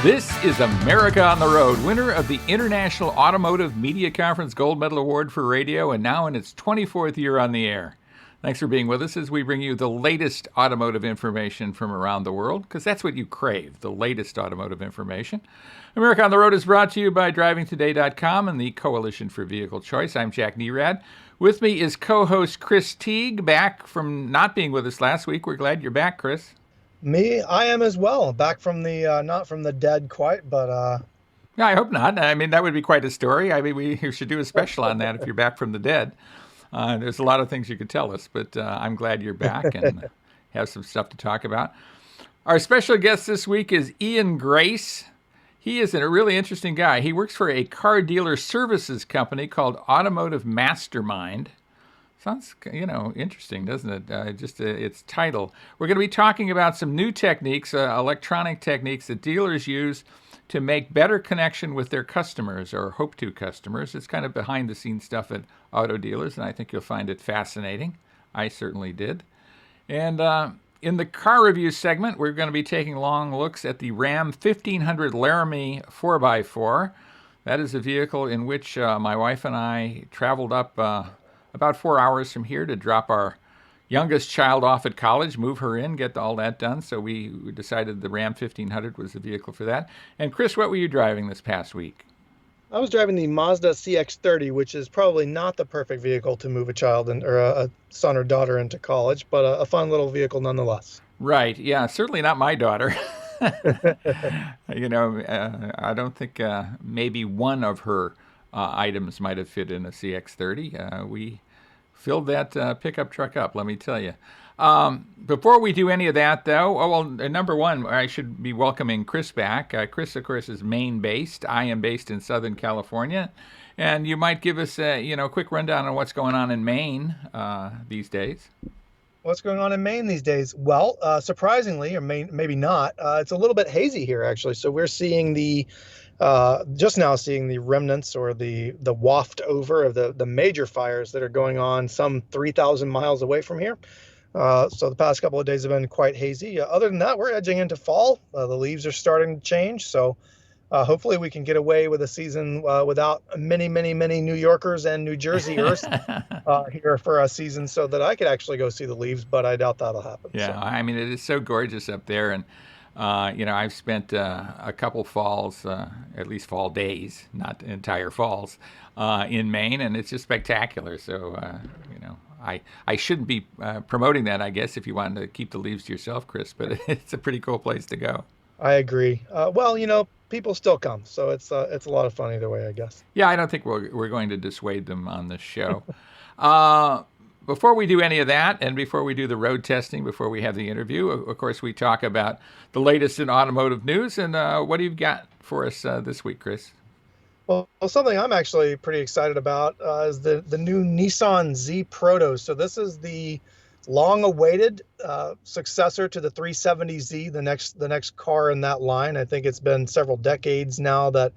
This is America on the Road, winner of the International Automotive Media Conference Gold Medal Award for Radio, and now in its 24th year on the air. Thanks for being with us as we bring you the latest automotive information from around the world, because that's what you crave, the latest automotive information. America on the Road is brought to you by DrivingToday.com and the Coalition for Vehicle Choice. I'm Jack Nerad. With me is co-host Chris Teague, back from not being with us last week. We're glad you're back, Chris. I am as well. Back from the, not from the dead quite, but... Yeah, I hope not. I mean, that would be quite a story. I mean, we should do a special on that if you're back from the dead. There's a lot of things you could tell us, but I'm glad you're back and have some stuff to talk about. Our special guest this week is Ian Grace. He is a really interesting guy. He works for a car dealer services company called Automotive Mastermind. Sounds, interesting, doesn't it? Its title. We're going to be talking about some new techniques, electronic techniques that dealers use to make better connection with their customers or hope to customers. It's kind of behind the scenes stuff at auto dealers, and I think you'll find it fascinating. I certainly did. And in the car review segment, we're going to be taking long looks at the Ram 1500 Laramie 4x4. That is a vehicle in which my wife and I traveled up about 4 hours from here to drop our youngest child off at college, move her in, get all that done. So we decided the Ram 1500 was the vehicle for that. And Chris, what were you driving this past week? I was driving the Mazda CX-30, which is probably not the perfect vehicle to move a child or a son or daughter into college, but a fun little vehicle nonetheless. Right. Yeah, certainly not my daughter. I don't think maybe one of her items might have fit in a CX-30. We filled that pickup truck up, let me tell you. Before we do any of that, though, number one, I should be welcoming Chris back. Chris, of course, is Maine-based. I am based in Southern California. And you might give us a quick rundown on what's going on in Maine these days. What's going on in Maine these days? Well, surprisingly, or maybe not, it's a little bit hazy here, actually. So we're seeing just now seeing the remnants or the waft over of the major fires that are going on some 3,000 miles away from here. So the past couple of days have been quite hazy. Other than that, we're edging into fall. The leaves are starting to change. So hopefully we can get away with a season without many, many, many New Yorkers and New Jerseyers here for a season so that I could actually go see the leaves, but I doubt that'll happen. Yeah, so. I mean, it is so gorgeous up there. And I've spent a couple falls, at least fall days, not entire falls, in Maine, and it's just spectacular. So, I shouldn't be promoting that, I guess, if you wanted to keep the leaves to yourself, Chris, but it's a pretty cool place to go. I agree. People still come, so it's a lot of fun either way, I guess. Yeah, I don't think we're going to dissuade them on this show. Before we do any of that, and before we do the road testing, before we have the interview, of course, we talk about the latest in automotive news. And what do you got for us this week, Chris? Well, something I'm actually pretty excited about is the new Nissan Z Proto. So this is the long-awaited successor to the 370Z, the next car in that line. I think it's been several decades now that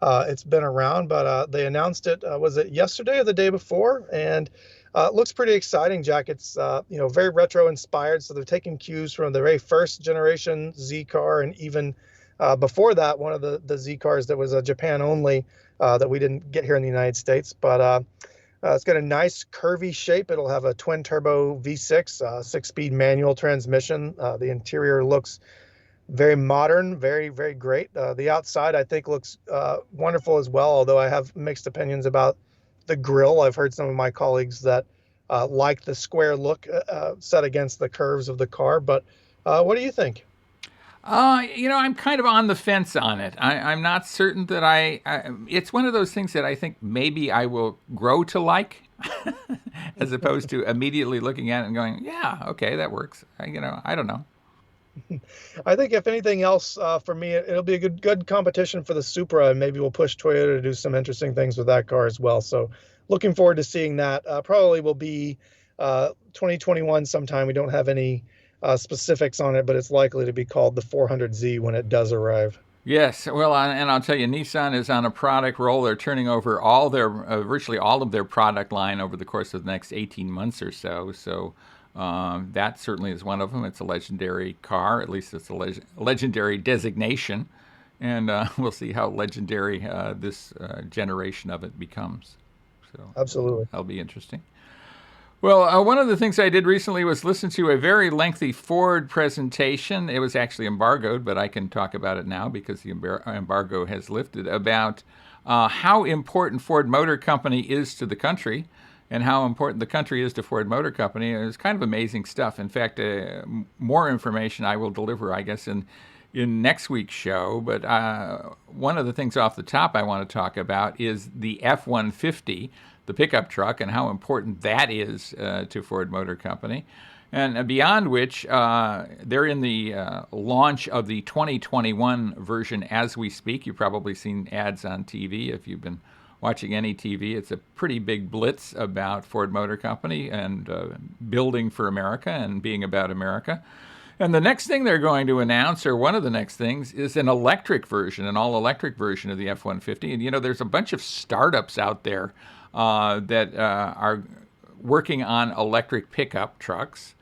it's been around, but they announced it, was it yesterday or the day before? And it looks pretty exciting, Jack. It's very retro inspired. So they're taking cues from the very first generation Z car, and even before that, one of the Z cars that was a Japan only that we didn't get here in the United States. But it's got a nice curvy shape. It'll have a twin turbo V6, 6-speed manual transmission. The interior looks very modern, very, very great. The outside, I think, looks wonderful as well, although I have mixed opinions about the grille. I've heard some of my colleagues that like the square look set against the curves of the car. But what do you think? I'm kind of on the fence on it. I'm not certain that it's one of those things that I think maybe I will grow to like, as opposed to immediately looking at it and going, yeah, okay, that works. I don't know. I think if anything else, for me, it'll be a good competition for the Supra, and maybe we'll push Toyota to do some interesting things with that car as well. So looking forward to seeing that. Probably will be 2021 sometime. We don't have any specifics on it, but it's likely to be called the 400Z when it does arrive. Yes, well, and I'll tell you, Nissan is on a product roll. They're turning over virtually all of their product line over the course of the next 18 months or so. So that certainly is one of them. It's a legendary car, at least it's a legendary designation. and we'll see how legendary this generation of it becomes. So Absolutely. that'll be interesting. Well, one of the things I did recently was listen to a very lengthy Ford presentation. It was actually embargoed, but I can talk about it now because the embargo has lifted, about how important Ford Motor Company is to the country and how important the country is to Ford Motor Company. It was kind of amazing stuff. In fact, more information I will deliver, I guess, in next week's show. But one of the things off the top I want to talk about is the F-150, the pickup truck, and how important that is to Ford Motor Company. And beyond which, they're in the launch of the 2021 version as we speak. You've probably seen ads on TV if you've been watching any TV. It's a pretty big blitz about Ford Motor Company and building for America and being about America. And the next thing they're going to announce, or one of the next things, is an electric version, an all-electric version of the F-150. And, you know, there's a bunch of startups out there that are working on electric pickup trucks.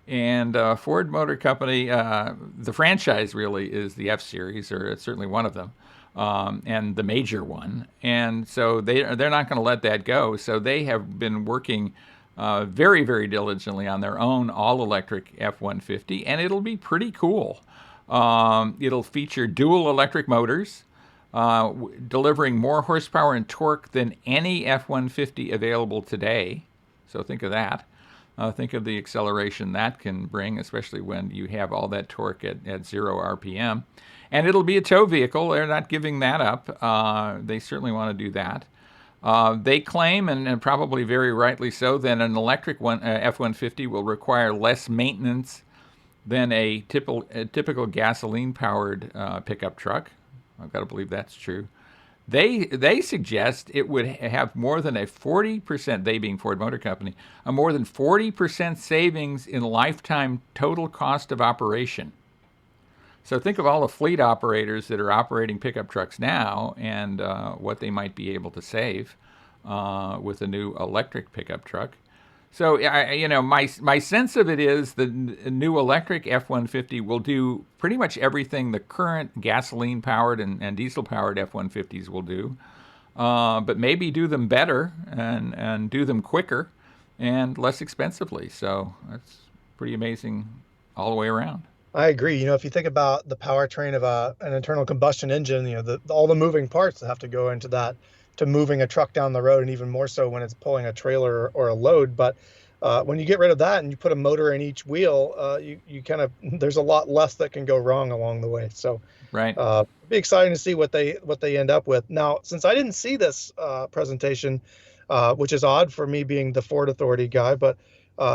And Ford Motor Company, the franchise really is the F-Series, or it's certainly one of them, and the major one. And so they're not going to let that go. So they have been working very, very diligently on their own all-electric F-150, and it'll be pretty cool. It'll feature dual electric motors, delivering more horsepower and torque than any F-150 available today. So think of that. Think of the acceleration that can bring, especially when you have all that torque at 0 RPM. And it'll be a tow vehicle. They're not giving that up. They certainly want to do that. They claim, and probably very rightly so, that an electric F-150 will require less maintenance than a typical gasoline-powered pickup truck. I've got to believe that's true. They suggest it would have more than a 40%, they being Ford Motor Company, a more than 40% savings in lifetime total cost of operation. So think of all the fleet operators that are operating pickup trucks now and what they might be able to save with a new electric pickup truck. So, my sense of it is the new electric F-150 will do pretty much everything the current gasoline-powered and diesel-powered F-150s will do, but maybe do them better and do them quicker and less expensively. So that's pretty amazing all the way around. I agree. If you think about the powertrain of an internal combustion engine, all the moving parts that have to go into that, to moving a truck down the road, and even more so when it's pulling a trailer or a load. But when you get rid of that and you put a motor in each wheel, you kind of, there's a lot less that can go wrong along the way. So right, be exciting to see what they end up with. Now, since I didn't see this presentation, which is odd for me being the Ford Authority guy, but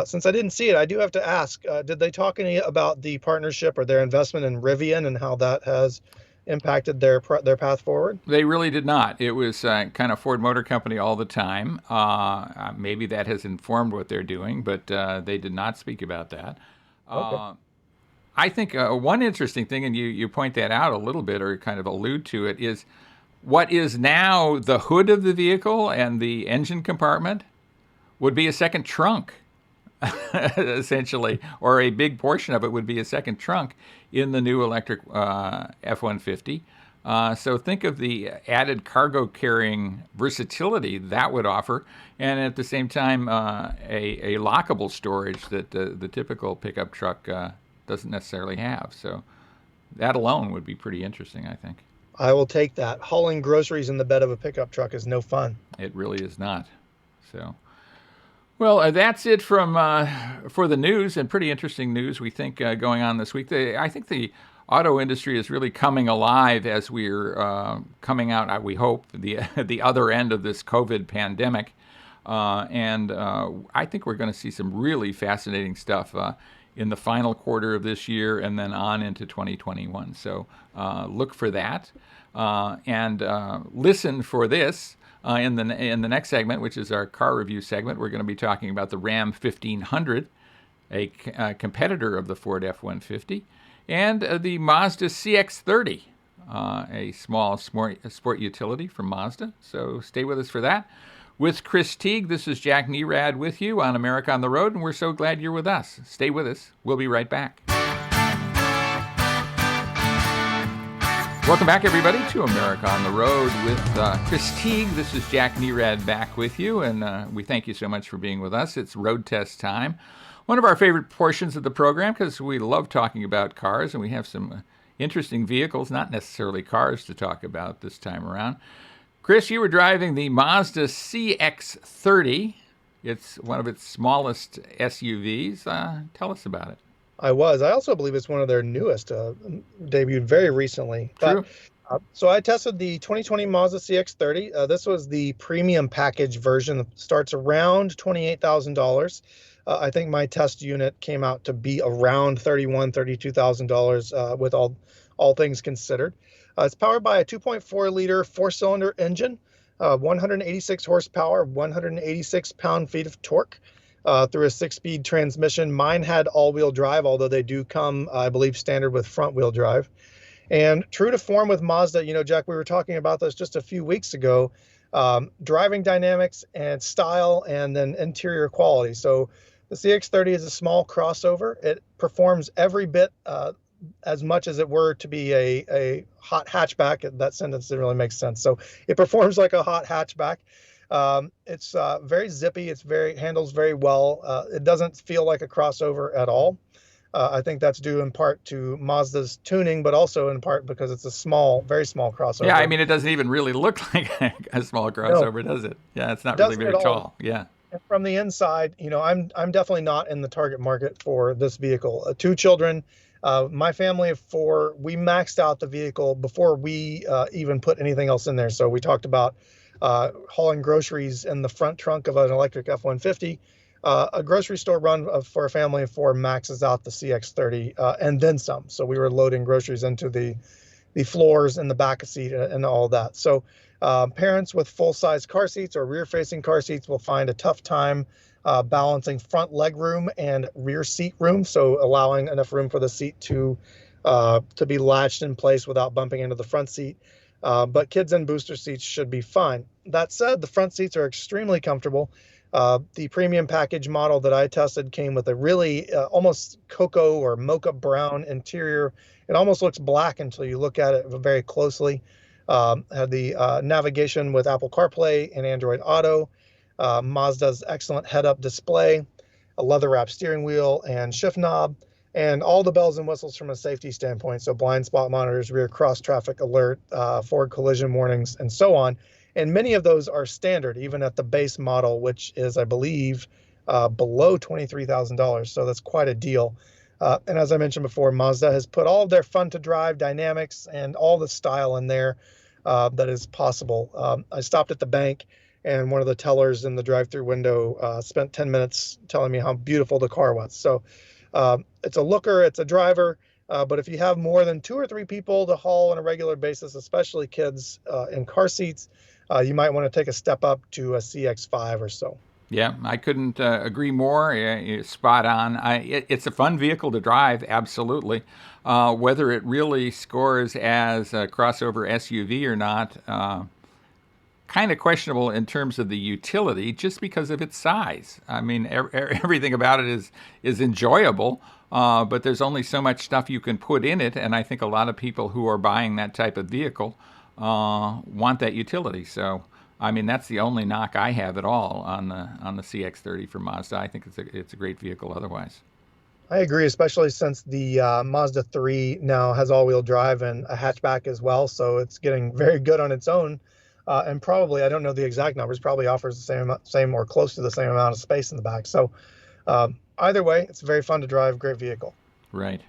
since I didn't see it, I do have to ask, did they talk any about the partnership or their investment in Rivian and how that has impacted their path forward? They really did not. It was kind of Ford Motor Company all the time. Maybe that has informed what they're doing, but they did not speak about that. Okay. I think one interesting thing, and you point that out a little bit or kind of allude to it, is what is now the hood of the vehicle and the engine compartment would be a second trunk. Essentially, or a big portion of it would be a second trunk in the new electric F-150. So think of the added cargo carrying versatility that would offer, and at the same time, a lockable storage that the typical pickup truck doesn't necessarily have. So that alone would be pretty interesting, I think. I will take that. Hauling groceries in the bed of a pickup truck is no fun. It really is not. So. Well, that's it for the news, and pretty interesting news, we think, going on this week. I think the auto industry is really coming alive as we're coming out, we hope, the other end of this COVID pandemic. And I think we're going to see some really fascinating stuff in the final quarter of this year and then on into 2021. So look for that and listen for this. In the next segment, which is our car review segment, we're going to be talking about the Ram 1500, a competitor of the Ford F-150, and the Mazda CX-30, a small sport utility from Mazda. So stay with us for that. With Chris Teague, this is Jack Nerad with you on America on the Road, and we're so glad you're with us. Stay with us. We'll be right back. Welcome back, everybody, to America on the Road with Chris Teague. This is Jack Nerad back with you, and we thank you so much for being with us. It's road test time, one of our favorite portions of the program because we love talking about cars, and we have some interesting vehicles, not necessarily cars, to talk about this time around. Chris, you were driving the Mazda CX-30. It's one of its smallest SUVs. Tell us about it. I was. I also believe it's one of their newest, debuted very recently. True. So I tested the 2020 Mazda CX-30. This was the premium package version that starts around $28,000. I think my test unit came out to be around $32,000 with all things considered. It's powered by a 2.4 liter four-cylinder engine, 186 horsepower, 186 pound-feet of torque. Through a 6-speed transmission. Mine had all-wheel drive, although they do come, I believe, standard with front-wheel drive. And true to form with Mazda, Jack, we were talking about this just a few weeks ago, driving dynamics and style and then interior quality. So the CX-30 is a small crossover. It performs every bit as much as it were to be a hot hatchback. That sentence didn't really make sense. So it performs like a hot hatchback. It's very zippy. Handles very well. It doesn't feel like a crossover at all. I think that's due in part to Mazda's tuning, but also in part because it's a very small crossover. Yeah, I mean, it doesn't even really look like a small crossover, does it? Yeah, it's not really very tall. Yeah. And from the inside, I'm definitely not in the target market for this vehicle. 2 children. My family of 4, we maxed out the vehicle before we even put anything else in there. So we talked about hauling groceries in the front trunk of an electric F-150. A grocery store run for a family of 4 maxes out the CX-30 and then some. So we were loading groceries into the floors in the back of seat and all that. So parents with full-size car seats or rear-facing car seats will find a tough time balancing front leg room and rear seat room. So allowing enough room for the seat to be latched in place without bumping into the front seat. But kids in booster seats should be fine. That said, the front seats are extremely comfortable. The premium package model that I tested came with a really almost cocoa or mocha brown interior. It almost looks black until you look at it very closely. Had the navigation with Apple CarPlay and Android Auto. Mazda's excellent head-up display, a leather-wrapped steering wheel and shift knob, and all the bells and whistles from a safety standpoint. So blind spot monitors, rear cross traffic alert, forward collision warnings, and so on. And many of those are standard, even at the base model, which is, I believe, below $23,000. So that's quite a deal. And as I mentioned before, Mazda has put all of their fun to drive dynamics and all the style in there that is possible. I stopped at the bank, and one of the tellers in the drive-through window spent 10 minutes telling me how beautiful the car was. So it's a looker, it's a driver, but if you have more than 2 or 3 people to haul on a regular basis, especially kids in car seats, you might want to take a step up to a CX-5 or so. Yeah, I couldn't agree more. You're spot on. It's a fun vehicle to drive, absolutely. Whether it really scores as a crossover SUV or not, kind of questionable in terms of the utility, just because of its size. I mean, everything about it is enjoyable, but there's only so much stuff you can put in it, and I think a lot of people who are buying that type of vehicle want that utility. So, I mean, that's the only knock I have at all on the CX-30 from Mazda. I think it's a great vehicle otherwise. I agree, especially since the Mazda 3 now has all-wheel drive and a hatchback as well, so it's getting very good on its own. And probably, I don't know the exact numbers, probably offers the same or close to the same amount of space in the back. So either way, it's very fun to drive, great vehicle. Right.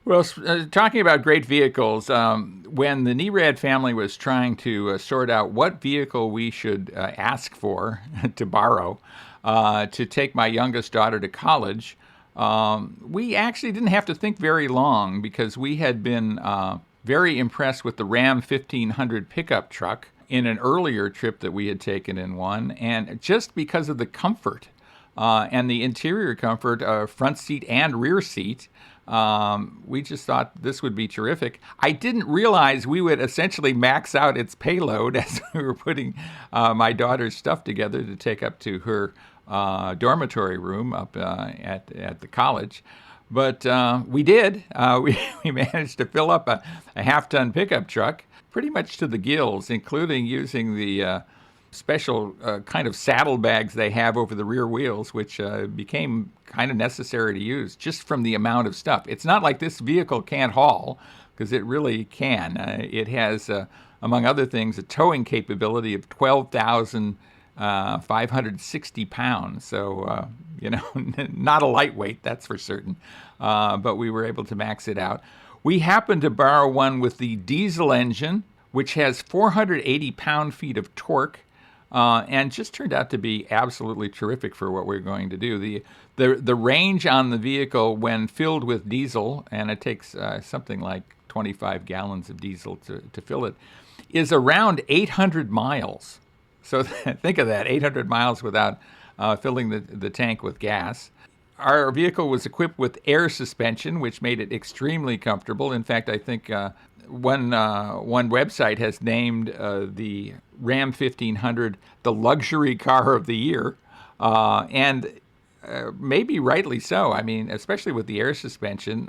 Well, talking about great vehicles, when the Nerad family was trying to sort out what vehicle we should ask for to borrow to take my youngest daughter to college, we actually didn't have to think very long because we had been very impressed with the Ram 1500 pickup truck in an earlier trip that we had taken in one, and just because of the comfort and the interior comfort, front seat and rear seat, we just thought this would be terrific. I didn't realize we would essentially max out its payload as we were putting my daughter's stuff together to take up to her dormitory room up at the college. But we did. We managed to fill up a half-ton pickup truck pretty much to the gills, including using the special kind of saddlebags they have over the rear wheels, which became kind of necessary to use just from the amount of stuff. It's not like this vehicle can't haul, because it really can. It has, among other things, a towing capability of 12,560 pounds. So, not a lightweight, that's for certain. But we were able to max it out. We happened to borrow one with the diesel engine, which has 480 pound-feet of torque, and just turned out to be absolutely terrific for what we're going to do. The range on the vehicle when filled with diesel, and it takes something like 25 gallons of diesel to fill it, is around 800 miles. So think of that, 800 miles without filling the tank with gas. Our vehicle was equipped with air suspension, which made it extremely comfortable. In fact, I think one website has named the Ram 1500 the luxury car of the year, and maybe rightly so. I mean, especially with the air suspension,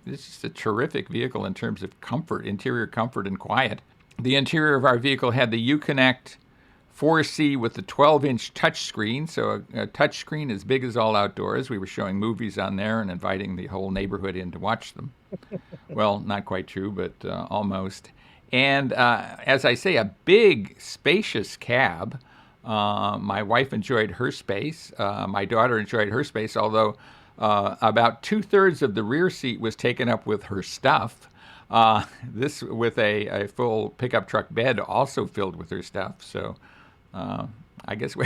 it's just a terrific vehicle in terms of comfort, interior comfort and quiet. The interior of our vehicle had the Uconnect 4C with the 12-inch touchscreen, so a touchscreen as big as all outdoors. We were showing movies on there and inviting the whole neighborhood in to watch them. Well, not quite true, but almost. And as I say, a big, spacious cab. My wife enjoyed her space. My daughter enjoyed her space, although about 2/3 of the rear seat was taken up with her stuff. This with a full pickup truck bed also filled with her stuff. So I guess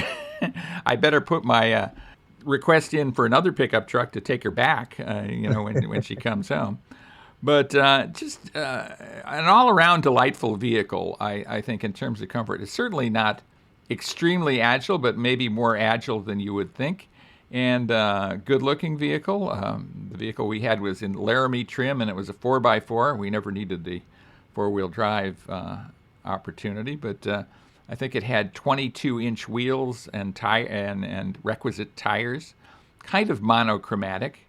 I better put my request in for another pickup truck to take her back, when she comes home. But just an all-around delightful vehicle, I think, in terms of comfort. It's certainly not extremely agile, but maybe more agile than you would think. And good-looking vehicle. The vehicle we had was in Laramie trim, and it was a 4x4. We never needed the four-wheel drive opportunity, but I think it had 22-inch wheels and requisite tires, kind of monochromatic,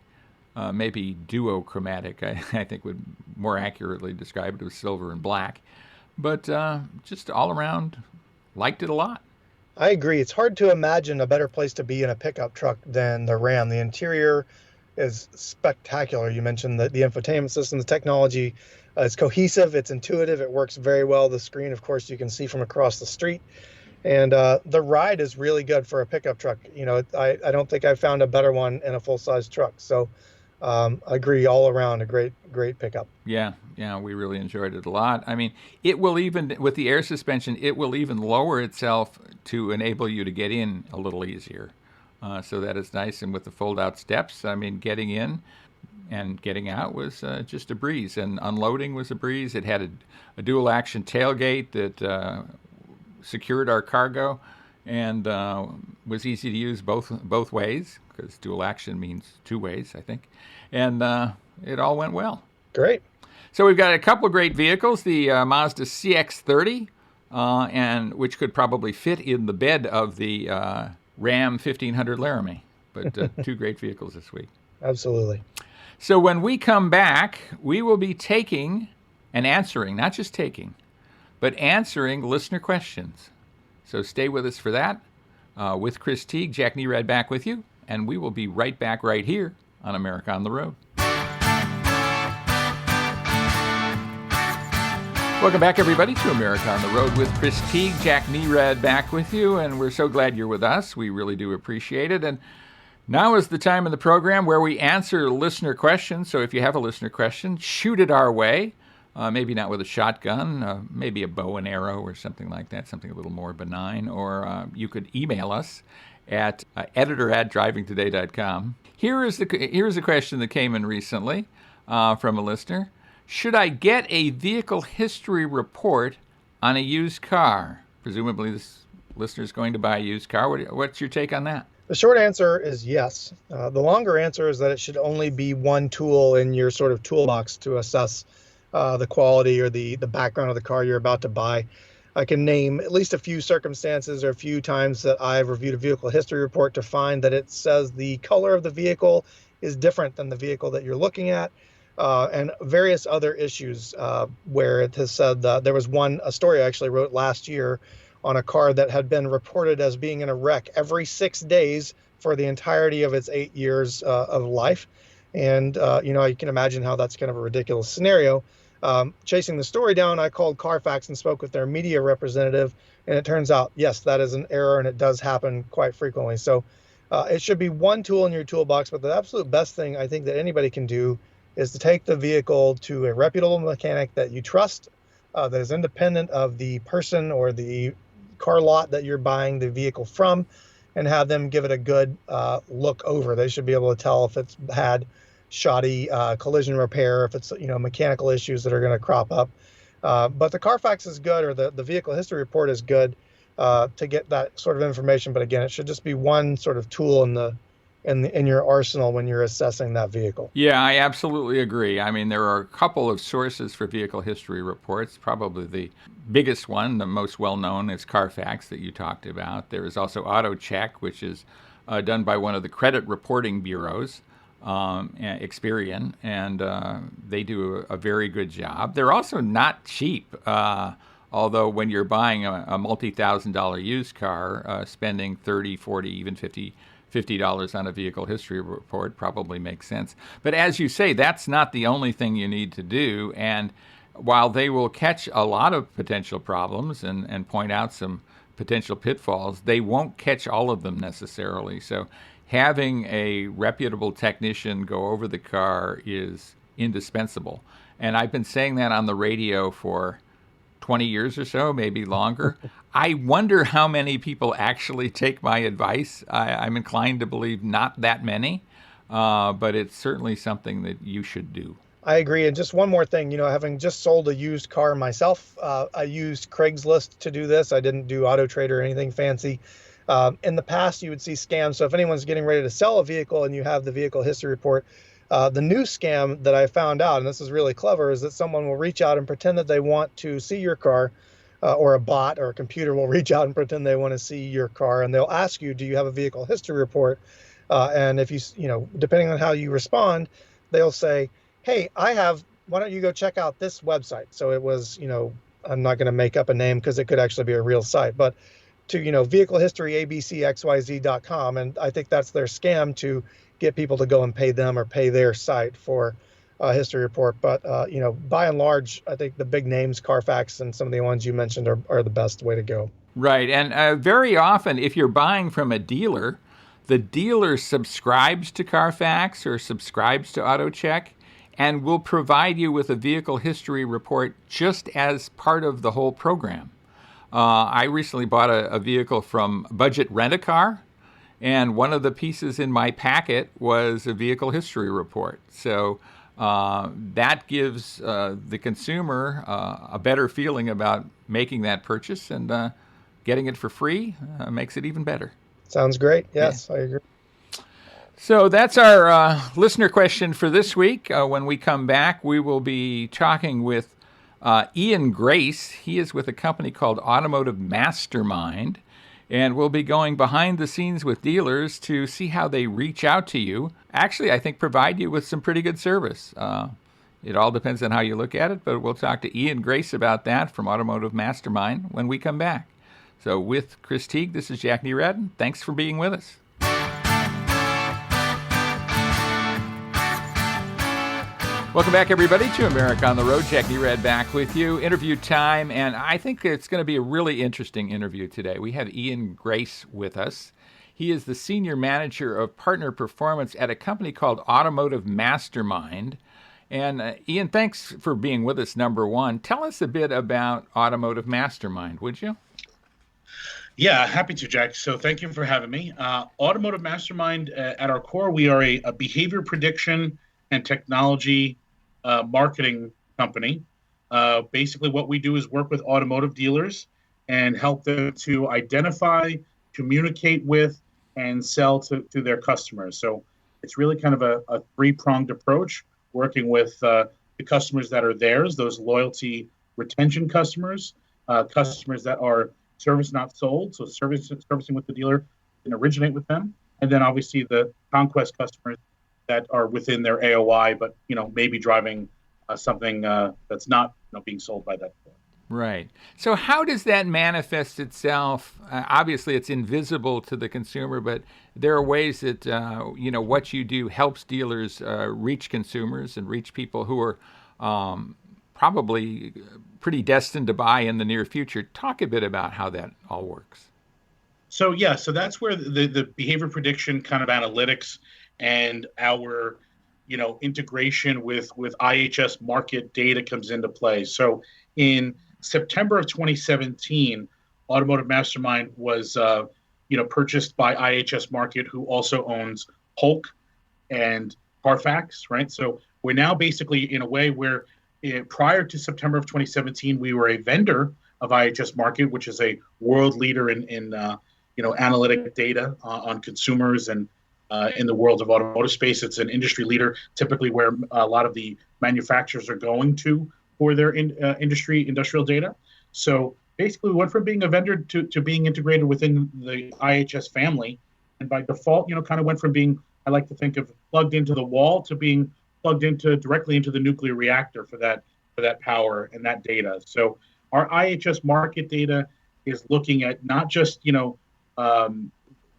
maybe duochromatic, I think would more accurately describe it. It was silver and black, but just all around, liked it a lot. I agree. It's hard to imagine a better place to be in a pickup truck than the Ram. The interior is spectacular. You mentioned the infotainment system, the technology. It's cohesive, it's intuitive, it works very well. The screen, of course, you can see from across the street. And the ride is really good for a pickup truck. I don't think I've found a better one in a full-size truck. So I agree, all around, a great pickup. Yeah, we really enjoyed it a lot. I mean, it will even, with the air suspension, it will even lower itself to enable you to get in a little easier. So that is nice. And with the fold-out steps, I mean, getting in and getting out was just a breeze, and unloading was a breeze. It had a dual action tailgate that secured our cargo, and was easy to use both ways, because dual action means two ways, I think. And it all went well. Great. So we've got a couple of great vehicles, the Mazda CX-30, and which could probably fit in the bed of the Ram 1500 Laramie, but two great vehicles this week. Absolutely. So when we come back, we will be taking and answering, not just taking, but answering listener questions. So stay with us for that. With Chris Teague, Jack Nerad back with you, and we will be right back right here on America on the Road. Welcome back, everybody, to America on the Road with Chris Teague, Jack Nerad back with you, and we're so glad you're with us. We really do appreciate it. And now is the time in the program where we answer listener questions. So if you have a listener question, shoot it our way. Maybe not with a shotgun, maybe a bow and arrow or something like that, something a little more benign. Or you could email us at editor@drivingtoday.com. Here's a question that came in recently from a listener. Should I get a vehicle history report on a used car? Presumably this listener is going to buy a used car. What's your take on that? The short answer is yes. The longer answer is that it should only be one tool in your sort of toolbox to assess the quality or the background of the car you're about to buy. I can name at least a few circumstances or a few times that I've reviewed a vehicle history report to find that it says the color of the vehicle is different than the vehicle that you're looking at, and various other issues where it has said that there was a story I actually wrote last year on a car that had been reported as being in a wreck every 6 days for the entirety of its 8 years of life. And, you can imagine how that's kind of a ridiculous scenario. Chasing the story down, I called Carfax and spoke with their media representative, and it turns out, yes, that is an error, and it does happen quite frequently. So it should be one tool in your toolbox, but the absolute best thing I think that anybody can do is to take the vehicle to a reputable mechanic that you trust, that is independent of the person or the car lot that you're buying the vehicle from, and have them give it a good look over. They should be able to tell if it's had shoddy collision repair, if it's mechanical issues that are going to crop up. But the Carfax is good, or the vehicle history report is good to get that sort of information. But again, it should just be one sort of tool in your arsenal when you're assessing that vehicle. Yeah, I absolutely agree. I mean, there are a couple of sources for vehicle history reports. Probably the biggest one, the most well-known, is Carfax that you talked about. There is also Auto Check, which is done by one of the credit reporting bureaus, Experian, and they do a very good job. They're also not cheap, although when you're buying a multi-$1,000 used car, spending $30, $40, even $50 on a vehicle history report probably makes sense. But as you say, that's not the only thing you need to do. And while they will catch a lot of potential problems and point out some potential pitfalls, they won't catch all of them necessarily. So having a reputable technician go over the car is indispensable. And I've been saying that on the radio for 20 years or so, maybe longer. I wonder how many people actually take my advice. I'm inclined to believe not that many, but it's certainly something that you should do. I agree. And just one more thing, having just sold a used car myself, I used Craigslist to do this. I didn't do Auto Trader or anything fancy. In the past, you would see scams. So if anyone's getting ready to sell a vehicle and you have the vehicle history report, the new scam that I found out, and this is really clever, is that someone will reach out and pretend that they want to see your car, or a bot or a computer will reach out and pretend they want to see your car, and they'll ask you, do you have a vehicle history report? And if depending on how you respond, they'll say, hey, why don't you go check out this website? So it was, I'm not going to make up a name because it could actually be a real site, but to, vehiclehistoryabcxyz.com. And I think that's their scam, to get people to go and pay them or pay their site for a history report. But, by and large, I think the big names, Carfax and some of the ones you mentioned, are the best way to go. Right. And very often, if you're buying from a dealer, the dealer subscribes to Carfax or subscribes to AutoCheck and will provide you with a vehicle history report just as part of the whole program. I recently bought a vehicle from Budget Rent-A-Car, and one of the pieces in my packet was a vehicle history report. So that gives the consumer a better feeling about making that purchase, and getting it for free makes it even better. Sounds great. Yes, yeah. I agree. So that's our listener question for this week. When we come back, we will be talking with Ian Grace. He is with a company called Automotive Mastermind, and we'll be going behind the scenes with dealers to see how they reach out to you. Actually, I think provide you with some pretty good service. It all depends on how you look at it, but we'll talk to Ian Grace about that from Automotive Mastermind when we come back. So with Chris Teague, this is Jack Nerad. Thanks for being with us. Welcome back, everybody, to America on the Road. Jack Nerad back with you. Interview time, and I think it's going to be a really interesting interview today. We have Ian Grace with us. He is the Senior Manager of Partner Performance at a company called Automotive Mastermind. And Ian, thanks for being with us, number one. Tell us a bit about Automotive Mastermind, would you? Yeah, happy to, Jack. So thank you for having me. Automotive Mastermind, at our core, we are a behavior prediction and technology marketing company. Basically, what we do is work with automotive dealers and help them to identify, communicate with, and sell to their customers. So it's really kind of a three-pronged approach, working with the customers that are theirs, those loyalty retention customers, customers that are service not sold, so servicing with the dealer and originate with them, and then obviously the conquest customers that are within their AOI, but maybe driving something that's not being sold by that dealer. Right. So how does that manifest itself? Obviously, it's invisible to the consumer, but there are ways that what you do helps dealers reach consumers and reach people who are probably pretty destined to buy in the near future. Talk a bit about how that all works. So yeah, so that's where the behavior prediction kind of analytics and our integration with IHS market data comes into play. So in September of 2017, Automotive Mastermind was purchased by IHS Markit, who also owns Polk and Carfax, right? So we're now basically in a way where prior to September of 2017, we were a vendor of IHS Markit, which is a world leader in analytic data on consumers and in the world of automotive space. It's an industry leader, typically where a lot of the manufacturers are going to for their industrial data. So basically, we went from being a vendor to being integrated within the IHS family, and by default, kind of went from being, I like to think of, plugged into the wall to being plugged directly into the nuclear reactor for that power and that data. So our IHS market data is looking at not just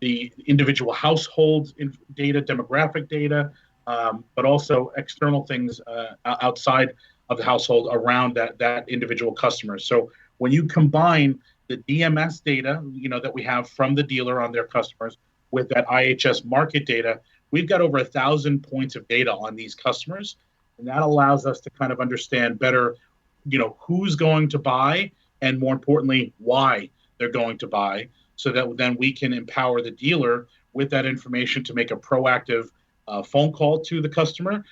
the individual household data, demographic data, but also external things outside of the household around that individual customer. So when you combine the DMS data, that we have from the dealer on their customers with that IHS market data, we've got over 1,000 points of data on these customers, and that allows us to kind of understand better, who's going to buy, and more importantly, why they're going to buy, so that then we can empower the dealer with that information to make a proactive phone call to the customer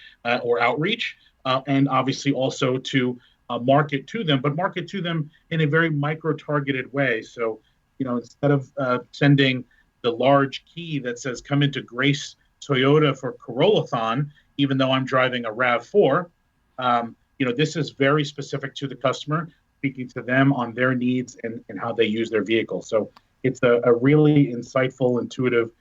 or outreach, and obviously also to market to them, but market to them in a very micro-targeted way. So, instead of sending the large key that says "come into Grace Toyota for Corolla-thon," even though I'm driving a RAV4, this is very specific to the customer, speaking to them on their needs and how they use their vehicle. So it's a really insightful, intuitive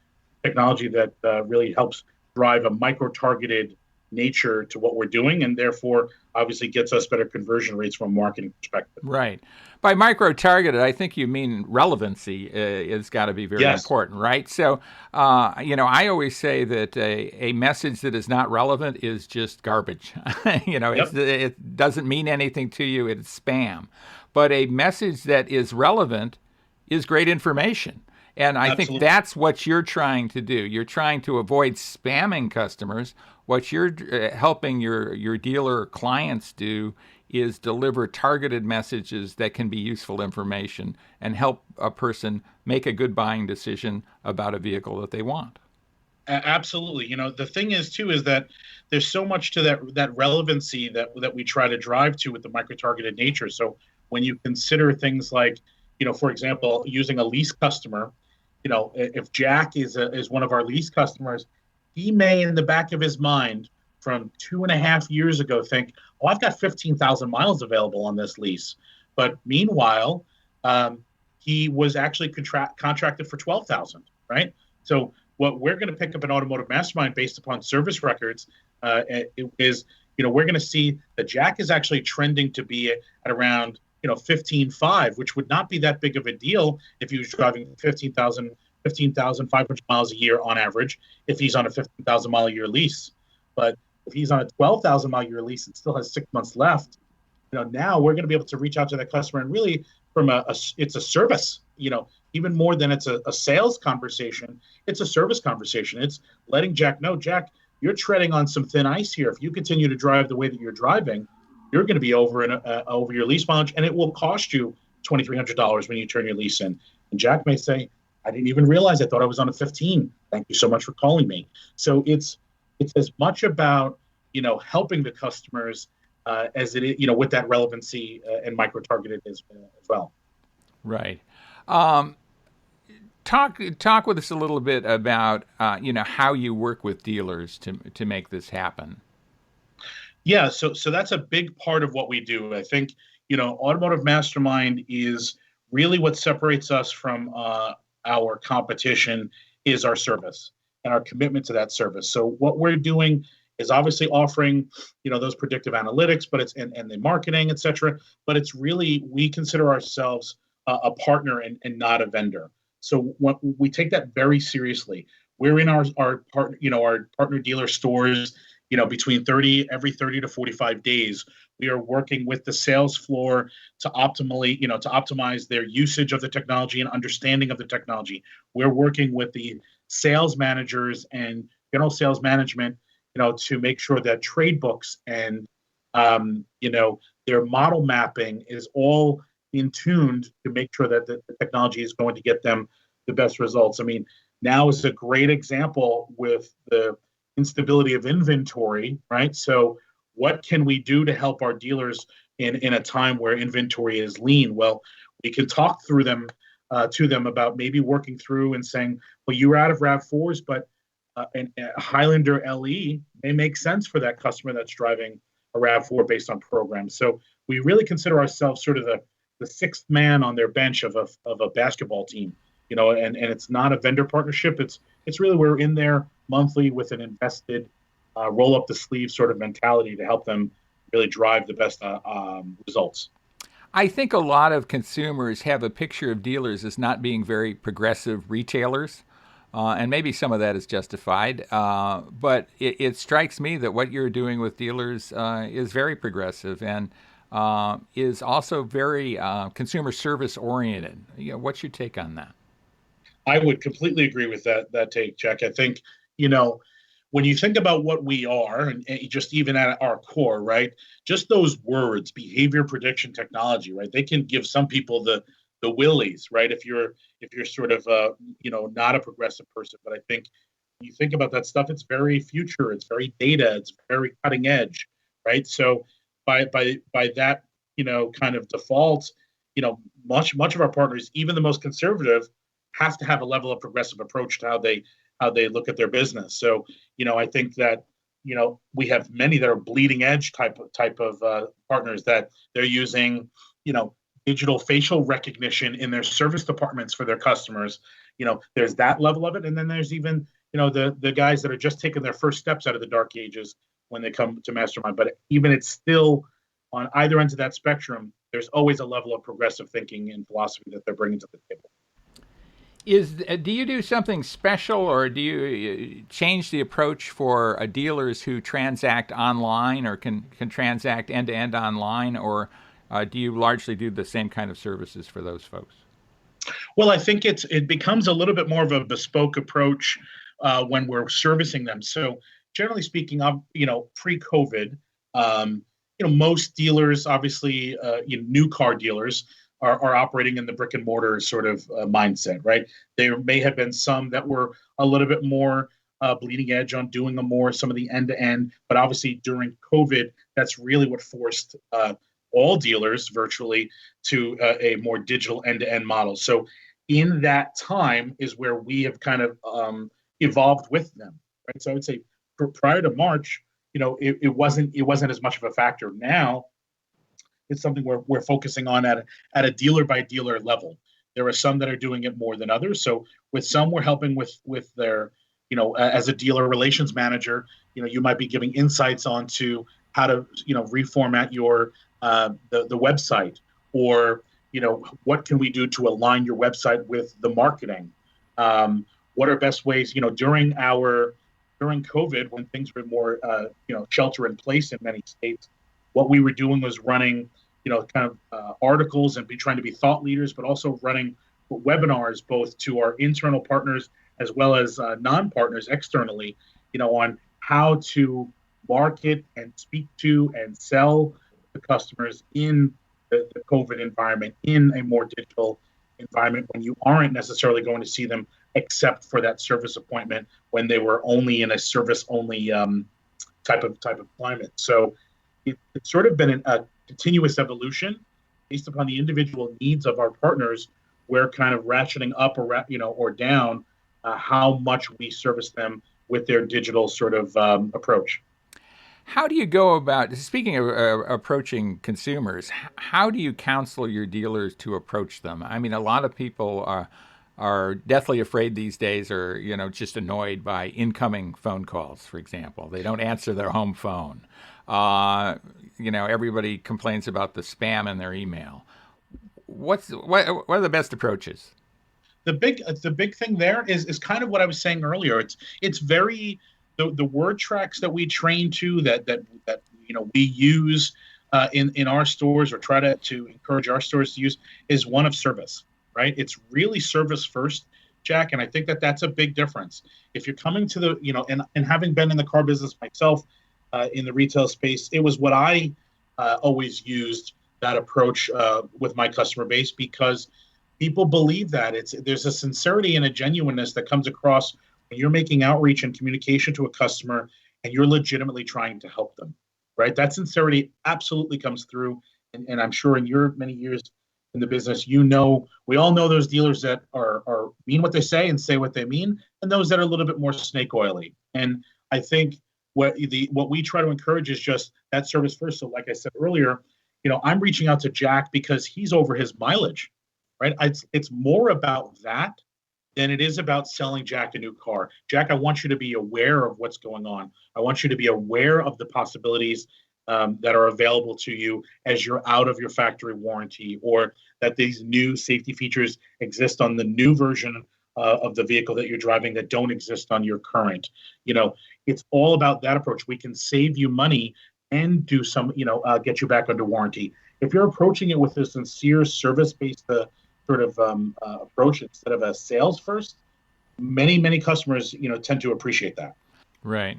technology that really helps drive a micro-targeted nature to what we're doing, and therefore obviously gets us better conversion rates from a marketing perspective. Right. By micro-targeted, I think you mean relevancy is got to be very important, right? So, I always say that a message that is not relevant is just garbage. It doesn't mean anything to you. It's spam. But a message that is relevant is great information. And I think that's what you're trying to do. You're trying to avoid spamming customers. What you're helping your dealer clients do is deliver targeted messages that can be useful information and help a person make a good buying decision about a vehicle that they want. Absolutely. The thing is, too, is that there's so much to that relevancy that we try to drive to with the micro-targeted nature. So when you consider things like, for example, using a lease customer, if Jack is one of our lease customers, he may, in the back of his mind, from 2.5 years ago, think, "Oh, I've got 15,000 miles available on this lease." But meanwhile, he was actually contracted for 12,000, right? So what we're going to pick up an Automotive Mastermind based upon service records is, we're going to see that Jack is actually trending to be at around 15.5, which would not be that big of a deal if he was driving 15,500 miles a year on average, if he's on a 15,000 mile a year lease. But if he's on a 12,000 mile a year lease and still has 6 months left, now we're going to be able to reach out to that customer and really it's a service, even more than it's a sales conversation, it's a service conversation. It's letting Jack know, Jack, you're treading on some thin ice here. If you continue to drive the way that you're driving, you're going to be over your lease mileage, and it will cost you $2,300 when you turn your lease in. And Jack may say, "I didn't even realize. I thought I was on a 15. Thank you so much for calling me." So it's as much about helping the customers as it is with that relevancy and micro-targeted as well. Right. Talk with us a little bit about how you work with dealers to make this happen. Yeah, so that's a big part of what we do. I think, Automotive Mastermind is really what separates us from our competition is our service. and our commitment to that service. So what we're doing is obviously offering, those predictive analytics, but it's and the marketing, et cetera. But it's really, we consider ourselves a partner and not a vendor. So we take that very seriously. We're in our partner, our partner dealer stores, between every 30 to 45 days. We are working with the sales floor to optimize their usage of the technology and understanding of the technology. We're working with the sales managers and general sales management, to make sure that trade books and, their model mapping is all in tuned to make sure that the technology is going to get them the best results. I mean, now is a great example with the instability of inventory, right? So what can we do to help our dealers in a time where inventory is lean? Well, we can talk through them to them about maybe working through and saying, well, you were out of RAV4s, but a Highlander LE may make sense for that customer that's driving a RAV4 based on programs. So we really consider ourselves sort of the sixth man on their bench of a basketball team, and it's not a vendor partnership. It's really, we're in there monthly with an invested roll up the sleeves sort of mentality to help them really drive the best results. I think a lot of consumers have a picture of dealers as not being very progressive retailers. And maybe some of that is justified, but it strikes me that what you're doing with dealers is very progressive and is also very consumer service oriented. What's your take on that? I would completely agree with that take, Jack. I think, when you think about what we are, and just even at our core, right? Just those words, behavior prediction technology, right? They can give some people the willies, right? If you're sort of not a progressive person. But I think when you think about that stuff, it's very future, it's very data, it's very cutting edge, right? So by that kind of default, much of our partners, even the most conservative, have to have a level of progressive approach to how they look at their business. So I think that we have many that are bleeding edge type of partners that they're using digital facial recognition in their service departments for their customers. There's that level of it. And then there's even, the guys that are just taking their first steps out of the dark ages when they come to Mastermind. But even it's still on either end of that spectrum, there's always a level of progressive thinking and philosophy that they're bringing to the table. Do you do something special, or do you change the approach for dealers who transact online or can transact end-to-end online, or do you largely do the same kind of services for those folks? Well, I think it becomes a little bit more of a bespoke approach when we're servicing them. So generally speaking, pre-COVID, most dealers, obviously, new car dealers are operating in the brick and mortar sort of mindset, right? There may have been some that were a little bit more bleeding edge on doing some of the end-to-end, but obviously during COVID, that's really what forced all dealers virtually to a more digital end-to-end model. So in that time is where we have kind of evolved with them, right? So I would say prior to March, it wasn't as much of a factor. Now it's something we're focusing on at a dealer by dealer level. There are some that are doing it more than others. So with some, we're helping with their, as a dealer relations manager, you might be giving insights onto how to, reformat your the website, or what can we do to align your website with the marketing? What are best ways? During COVID, when things were more shelter in place in many states, what we were doing was running kind of articles and trying to be thought leaders, but also running webinars both to our internal partners as well as non-partners externally, on how to market and speak to and sell the customers in the COVID environment, in a more digital environment, when you aren't necessarily going to see them except for that service appointment when they were only in a service only type of climate. So it's sort of been a continuous evolution based upon the individual needs of our partners. We're kind of ratcheting up or down how much we service them with their digital sort of approach. How do you go about, speaking of approaching consumers, how do you counsel your dealers to approach them? I mean, a lot of people are deathly afraid these days, or just annoyed by incoming phone calls. For example, they don't answer their home phone. Everybody complains about the spam in their email. What are the best approaches? The big thing there is kind of what I was saying earlier. It's very the word tracks that we train to that we use in our stores, or try to encourage our stores to use, is one of service, right? It's really service first, Jack, and I think that's a big difference. If you're coming to the and having been in the car business myself, in the retail space, it was what I always used, that approach with my customer base, because people believe that there's a sincerity and a genuineness that comes across when you're making outreach and communication to a customer and you're legitimately trying to help them, right? That sincerity absolutely comes through. And I'm sure in your many years in the business, we all know those dealers that are mean what they say and say what they mean, and those that are a little bit more snake oily. And I think what we try to encourage is just that service first. So like I said earlier, I'm reaching out to Jack because he's over his mileage, right? It's more about that than it is about selling Jack a new car. Jack, I want you to be aware of what's going on. I want you to be aware of the possibilities that are available to you as you're out of your factory warranty, or that these new safety features exist on the new version of the vehicle that you're driving that don't exist on your current. It's all about that approach. We can save you money and do some, get you back under warranty. If you're approaching it with a sincere service-based approach instead of a sales first, many customers, tend to appreciate that. Right.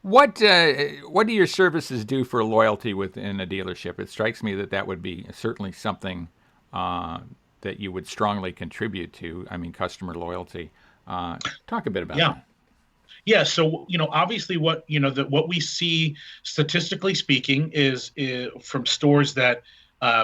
What do your services do for loyalty within a dealership? It strikes me that would be certainly something that you would strongly contribute to. I mean, customer loyalty. Talk a bit about that. Yeah. So, obviously what we see statistically speaking is from stores that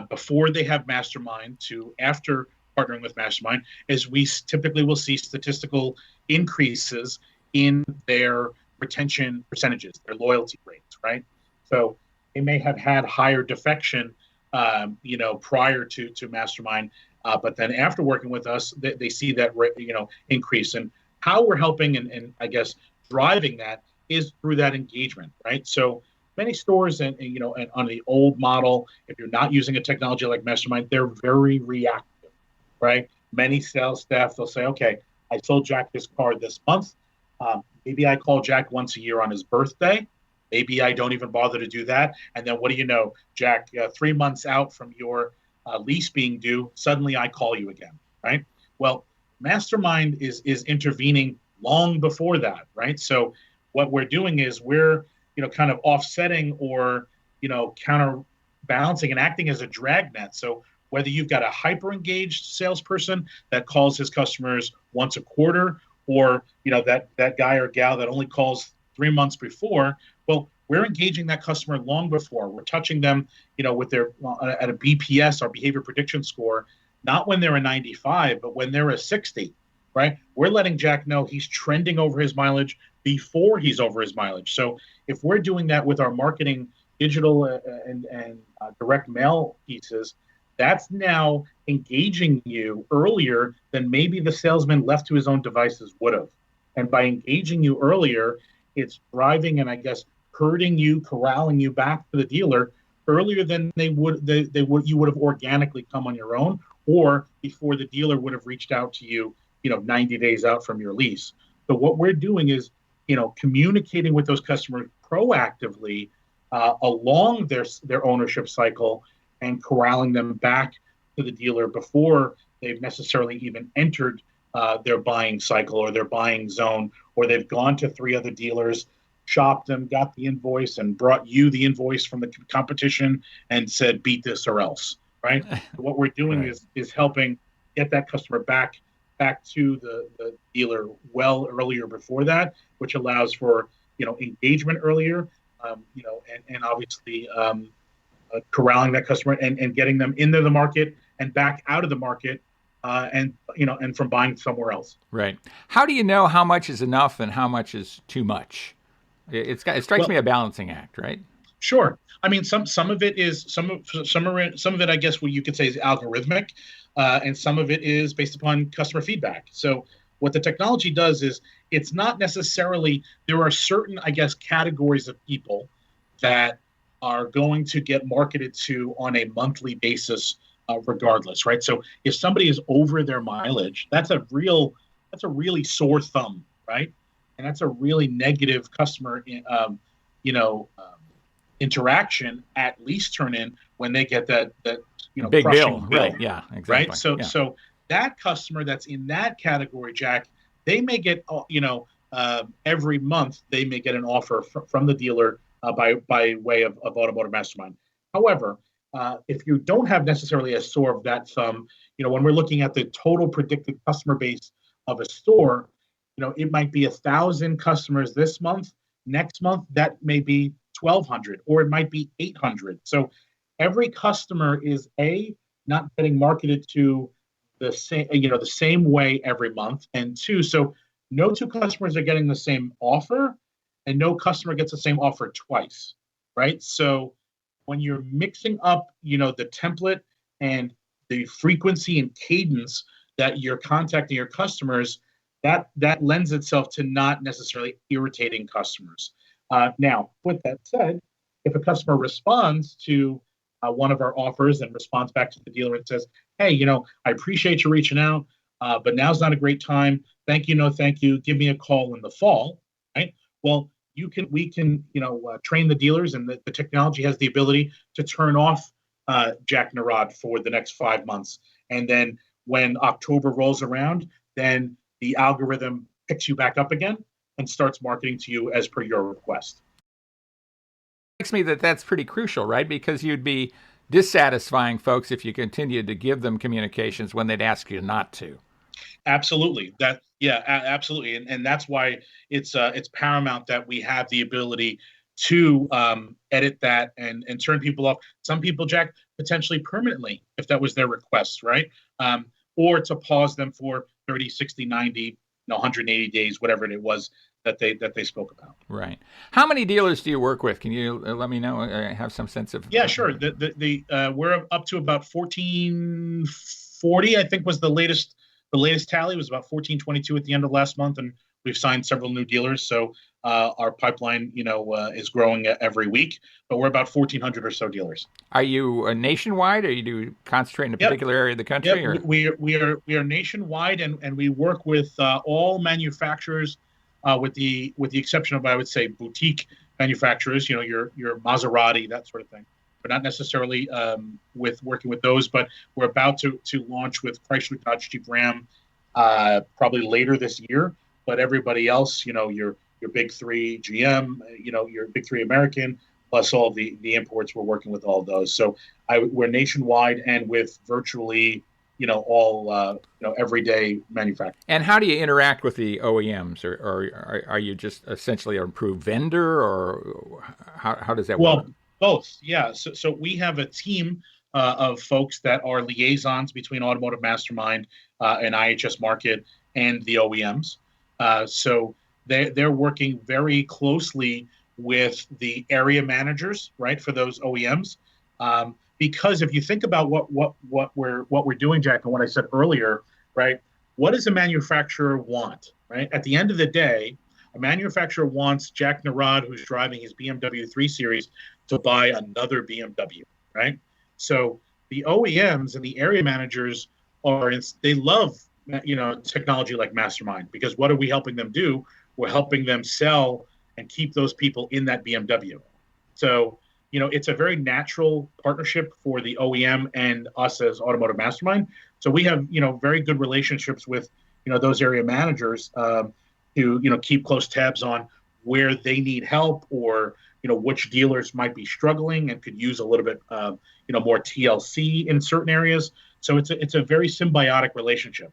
before they have Mastermind to after partnering with Mastermind, is we typically will see statistical increases in their retention percentages, their loyalty rates, right? So they may have had higher defection, prior to Mastermind, but then after working with us, they see that, increase. And how we're helping and I guess driving that is through that engagement, right? So many stores and on the old model, if you're not using a technology like Mastermind, they're very reactive, right? Many sales staff, they'll say, okay, I sold Jack this car this month. Maybe I call Jack once a year on his birthday. Maybe I don't even bother to do that. And then what do you know, Jack, 3 months out from your lease being due, suddenly I call you again, right? Well, Mastermind is intervening long before that, right? So what we're doing is we're, kind of offsetting or, counterbalancing and acting as a dragnet. So whether you've got a hyper engaged salesperson that calls his customers once a quarter, or, that guy or gal that only calls 3 months before, well, we're engaging that customer long before. We're touching them, with their at a BPS, our behavior prediction score, not when they're a 95, but when they're a 60, right? We're letting Jack know he's trending over his mileage before he's over his mileage. So if we're doing that with our marketing, digital and direct mail pieces, that's now engaging you earlier than maybe the salesman left to his own devices would have. And by engaging you earlier, it's driving and I guess herding you, corralling you back to the dealer earlier than you would have organically come on your own, or before the dealer would have reached out to you, 90 days out from your lease. So what we're doing is, communicating with those customers proactively along their ownership cycle and corralling them back to the dealer before they've necessarily even entered their buying cycle or their buying zone, or they've gone to 3 other dealers, shopped them, got the invoice, and brought you the invoice from the competition and said, beat this or else, right? What we're doing Right. is helping get that customer back to the dealer well earlier before that, which allows for, engagement earlier, and obviously corralling that customer and getting them into the market and back out of the market, and from buying somewhere else. Right. How do you know how much is enough and how much is too much? It strikes me a balancing act, right? Sure. I mean, some of it is some of it, I guess, what you could say is algorithmic. and some of it is based upon customer feedback. So what the technology does is it's not necessarily, there are certain, I guess, categories of people that are going to get marketed to on a monthly basis, regardless, right? So if somebody is over their mileage, that's a really sore thumb, right? And that's a really negative customer, you know, interaction at least turn in when they get that big crushing bill, right? Yeah, exactly. Right. So that customer that's in that category, Jack, they may get every month they may get an offer from the dealer by way of Automotive Mastermind. However, if you don't have necessarily a sore of that thumb, when we're looking at the total predicted customer base of a store, it might be 1,000 customers this month. Next month, that may be 1,200, or it might be 800. So every customer is not getting marketed to the same way every month, and two, so no two customers are getting the same offer, and no customer gets the same offer twice, right? So when you're mixing up, the template and the frequency and cadence that you're contacting your customers, that lends itself to not necessarily irritating customers. Now, with that said, if a customer responds to one of our offers and responds back to the dealer and says, hey, I appreciate you reaching out, but now's not a great time. Thank you, no thank you. Give me a call in the fall, right? Well, we can train the dealers, and the technology has the ability to turn off Jack Nerad for the next 5 months. And then when October rolls around, then the algorithm picks you back up again and starts marketing to you as per your request. It strikes me that that's pretty crucial, right? Because you'd be dissatisfying folks if you continued to give them communications when they'd ask you not to. Absolutely. Absolutely. And that's why it's paramount that we have the ability to edit that and turn people off. Some people, Jack, potentially permanently, if that was their request, right? Or to pause them for 30, 60, 90, 180 days, whatever it was that they spoke about. Right. How many dealers do you work with? Can you let me know? Have some sense of? Yeah, sure. We're up to about 1440. I think was the latest tally was about 1422 at the end of last month, and we've signed several new dealers. So our pipeline, is growing every week. But we're about 1,400 or so dealers. Are you nationwide, or you do concentrate in a particular area of the country? Yep. Or? We are nationwide, and we work with all manufacturers, with the exception of, I would say, boutique manufacturers. Your Maserati, that sort of thing. We're not necessarily working with those, but we're about to launch with Chrysler, Dodge, Jeep, Ram, probably later this year. But everybody else, your big three, GM, your big three American, plus all the imports, we're working with all of those. So we're nationwide and with virtually, all everyday manufacturers. And how do you interact with the OEMs, or are you just essentially an approved vendor, or how does that work? Well, both, yeah. So we have a team of folks that are liaisons between Automotive Mastermind and IHS Markit and the OEMs. So they're working very closely with the area managers, right, for those OEMs. Because if you think about what we're doing, Jack, and what I said earlier, right, what does a manufacturer want, right? At the end of the day, a manufacturer wants Jack Nerad, who's driving his BMW 3 Series, to buy another BMW, right? So the OEMs and the area managers they love, technology like Mastermind, because what are we helping them do? We're helping them sell and keep those people in that BMW. So, it's a very natural partnership for the OEM and us as Automotive Mastermind. So we have, very good relationships with, those area managers to, keep close tabs on where they need help, or, which dealers might be struggling and could use a little bit, more TLC in certain areas. So it's a very symbiotic relationship.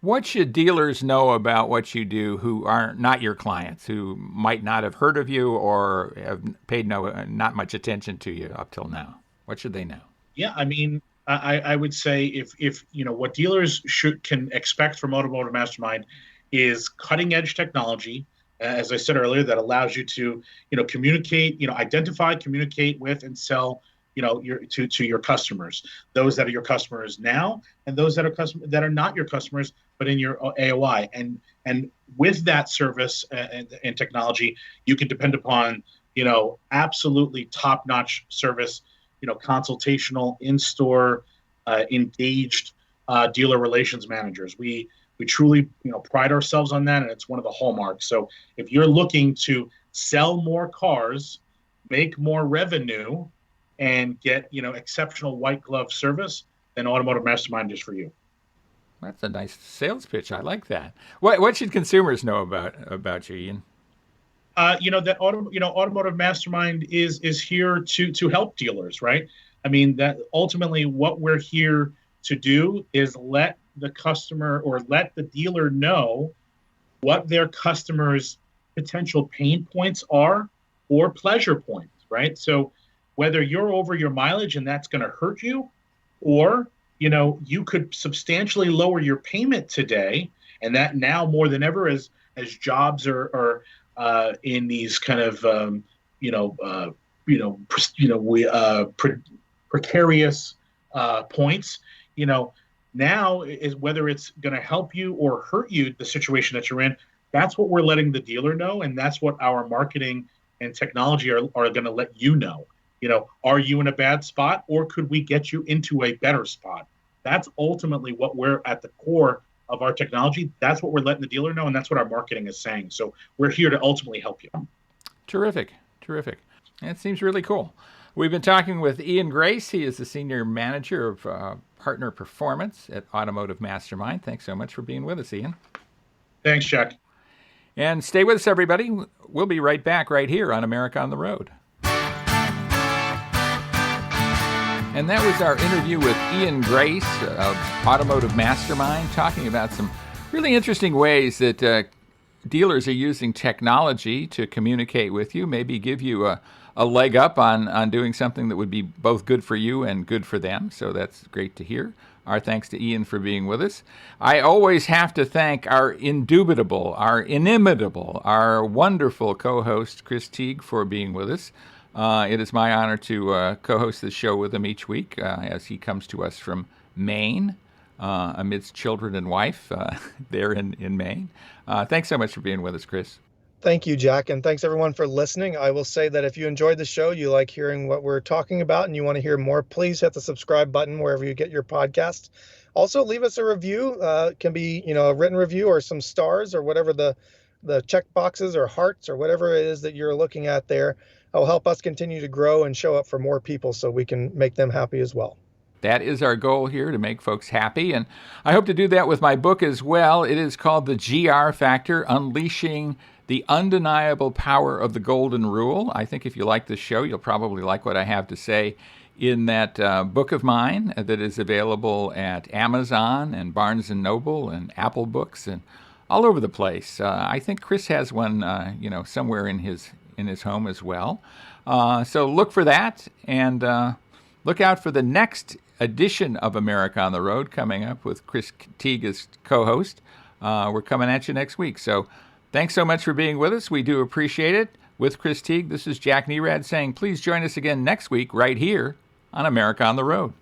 What should dealers know about what you do who are not your clients, who might not have heard of you or have paid not much attention to you up till now? What should they know? Yeah, I mean, I would say if what dealers can expect from Automotive Mastermind is cutting edge technology, as I said earlier, that allows you to communicate, identify, communicate with, and sell to your customers, those that are your customers now, and those that are not your customers, but in your AOI. And with that service and technology, you can depend upon, absolutely top-notch service, consultational, in-store, engaged dealer relations managers. We truly, pride ourselves on that, and it's one of the hallmarks. So if you're looking to sell more cars, make more revenue, and get, exceptional white glove service, then Automotive Mastermind is for you. That's a nice sales pitch. I like that. What should consumers know about you, Ian? Automotive Mastermind is here to help dealers, right? I mean, that ultimately what we're here to do is let the customer or let the dealer know what their customers' potential pain points are or pleasure points, right? So whether you're over your mileage and that's going to hurt you, or you could substantially lower your payment today, and that now more than ever as jobs are in these kind of precarious points, now is whether it's going to help you or hurt you, the situation that you're in. That's what we're letting the dealer know, and that's what our marketing and technology are going to let you know. Are you in a bad spot, or could we get you into a better spot? That's ultimately what we're at the core of our technology. That's what we're letting the dealer know, and that's what our marketing is saying. So we're here to ultimately help you. Terrific. That seems really cool. We've been talking with Ian Grace. He is the Senior Manager of Partner Performance at Automotive Mastermind. Thanks so much for being with us, Ian. Thanks, Jack. And stay with us, everybody. We'll be right back right here on America on the Road. And that was our interview with Ian Grace of Automotive Mastermind, talking about some really interesting ways that dealers are using technology to communicate with you, maybe give you a leg up on doing something that would be both good for you and good for them. So that's great to hear. Our thanks to Ian for being with us. I always have to thank our indubitable, our inimitable, our wonderful co-host, Chris Teague, for being with us. It is my honor to co-host this show with him each week as he comes to us from Maine, amidst children and wife there in Maine. Thanks so much for being with us, Chris. Thank you, Jack, and thanks everyone for listening. I will say that if you enjoyed the show, you like hearing what we're talking about, and you want to hear more, please hit the subscribe button wherever you get your podcast. Also, leave us a review. It can be, a written review or some stars or whatever the check boxes or hearts or whatever it is that you're looking at there. It will help us continue to grow and show up for more people so we can make them happy as well. That is our goal here, to make folks happy. And I hope to do that with my book as well. It is called The GR Factor, Unleashing the Undeniable Power of the Golden Rule. I think if you like this show, you'll probably like what I have to say in that book of mine that is available at Amazon and Barnes & Noble and Apple Books and all over the place. I think Chris has one, somewhere in his home as well. So look for that, and look out for the next edition of America on the Road coming up with Chris Teague as co-host. We're coming at you next week. So thanks so much for being with us. We do appreciate it. With Chris Teague, this is Jack Nerad saying please join us again next week right here on America on the Road.